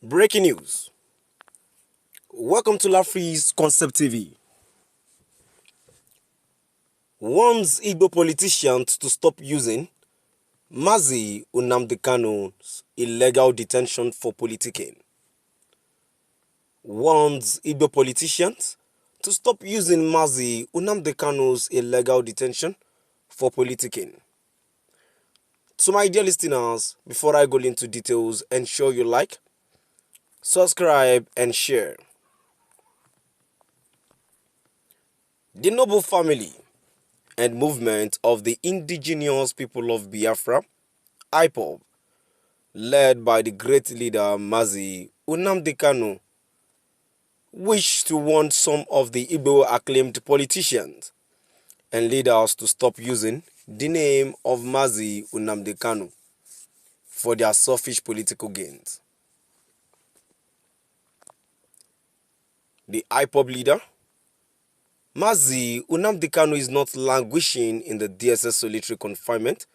Breaking news. Welcome to Lafri's Concept TV. Warns Igbo politicians to stop using Mazi Nnamdi Kanu's illegal detention for politicking. Warns Igbo politicians to stop using Mazi Nnamdi Kanu's illegal detention for politicking. To my dear listeners, before I go into details, ensure you like, subscribe and share. The noble family and movement of the indigenous people of Biafra, IPOB, led by the great leader Mazi Nnamdi Kanu, wish to warn some of the Igbo acclaimed politicians and leaders to stop using the name of Mazi Nnamdi Kanu for their selfish political gains. The IPOB leader, Mazi Nnamdi Kanu, is not languishing in the DSS solitary confinement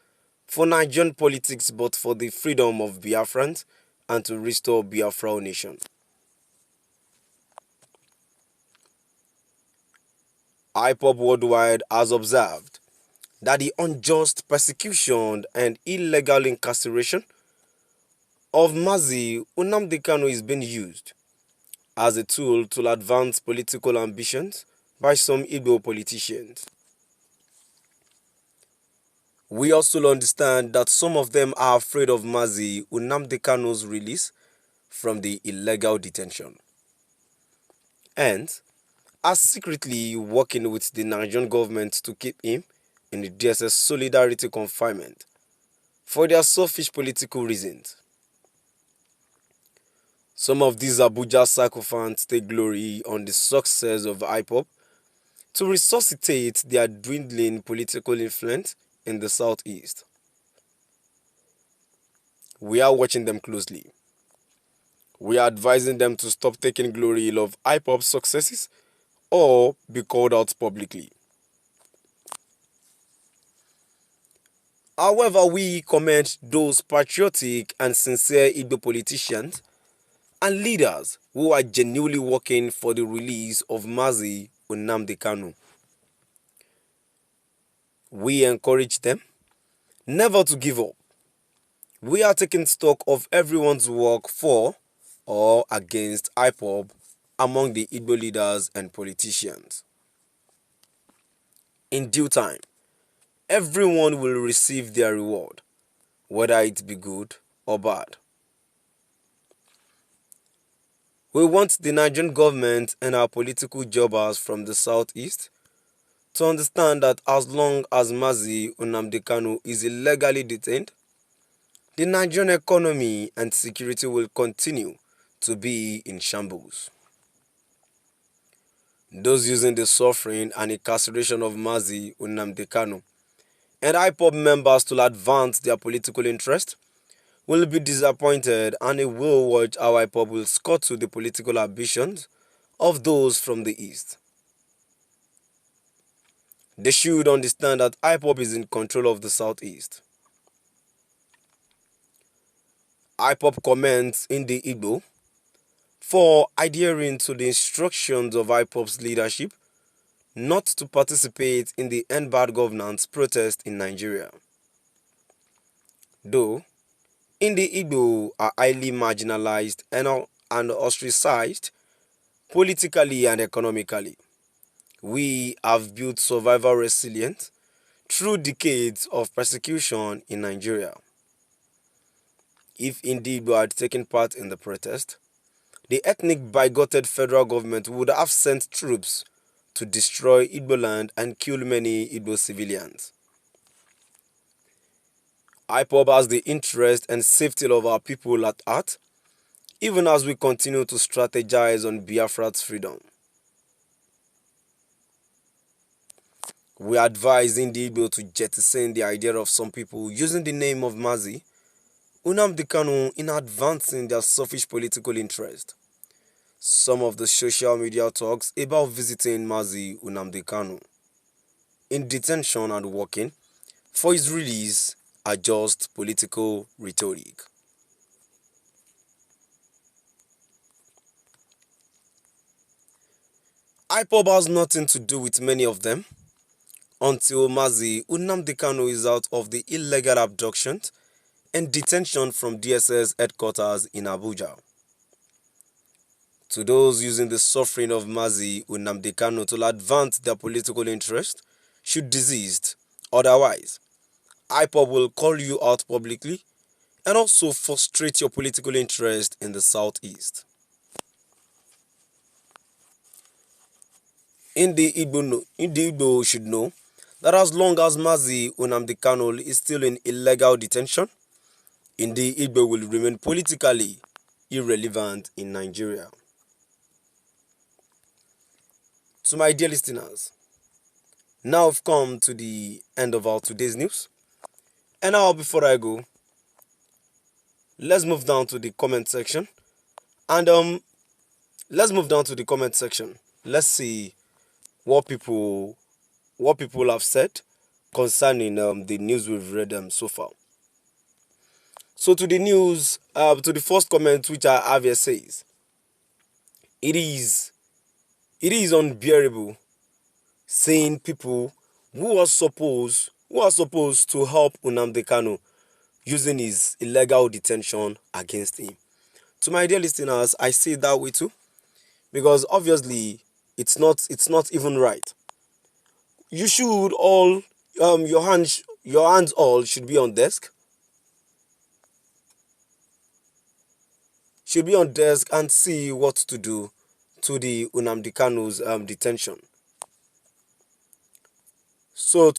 for Nigerian politics but for the freedom of Biafrans and to restore Biafra nation. IPOB Worldwide has observed that the unjust persecution and illegal incarceration of Mazi Nnamdi Kanu is being used as a tool to advance political ambitions by some Igbo politicians. We also understand that some of them are afraid of Mazi Nnamdi Kanu's release from the illegal detention and are secretly working with the Nigerian government to keep him in the DSS solidarity confinement for their selfish political reasons. Some of these Abuja sycophants take glory on the success of IPOB to resuscitate their dwindling political influence in the southeast. We are watching them closely. We are advising them to stop taking glory of IPOB's successes or be called out publicly. However, we commend those patriotic and sincere Igbo politicians and leaders who are genuinely working for the release of Mazi Nnamdi Kanu. We encourage them never to give up. We are taking stock of everyone's work for or against IPOB among the Igbo leaders and politicians. In due time, everyone will receive their reward, whether it be good or bad. We want the Nigerian government and our political jobbers from the southeast to understand that as long as Mazi Nnamdi Kanu is illegally detained, the Nigerian economy and security will continue to be in shambles. Those using the suffering and incarceration of Mazi Nnamdi Kanu and IPOB members to advance their political interest will be disappointed, and they will watch how IPOB will scuttle the political ambitions of those from the east. They should understand that IPOB is in control of the southeast. IPOB comments in the Igbo for adhering to the instructions of IPOB's leadership not to participate in the End Bad Governance protest in Nigeria. Though in the Igbo are highly marginalized and ostracized politically and economically, we have built survival resilience through decades of persecution in Nigeria. If indeed we had taken part in the protest, the ethnic bigoted federal government would have sent troops to destroy Igbo land and kill many Igbo civilians. IPOB has the interest and safety of our people at heart, even as we continue to strategize on Biafra's freedom. We advise in the Igbo to jettison the idea of some people using the name of Mazi Nnamdi Kanu in advancing their selfish political interest. Some of the social media talks about visiting Mazi Nnamdi Kanu in detention and working for his release are just political rhetoric. IPOB has nothing to do with many of them until Mazi Nnamdi Kanu is out of the illegal abduction and detention from DSS headquarters in Abuja. To those using the suffering of Mazi Nnamdi Kanu to advance their political interest, should deceased, otherwise, IPOB will call you out publicly and also frustrate your political interest in the southeast. Igbo should know that as long as Mazi Nnamdi Kanu is still in illegal detention, Igbo will remain politically irrelevant in Nigeria. To my dear listeners, now we've come to the end of our today's news. And now, before I go, let's move down to the comment section. And let's move down to the comment section. Let's see what people have said concerning the news we've read so far. So to the news, to the first comment which I have here says, it is unbearable seeing people who are supposed to help Nnamdi Kanu using his illegal detention against him. To my dear listeners, I say it that way too, because obviously it's not even right. You should all your hands all should be on desk. Should be on desk and see what to do to the Nnamdi Kanu's detention. So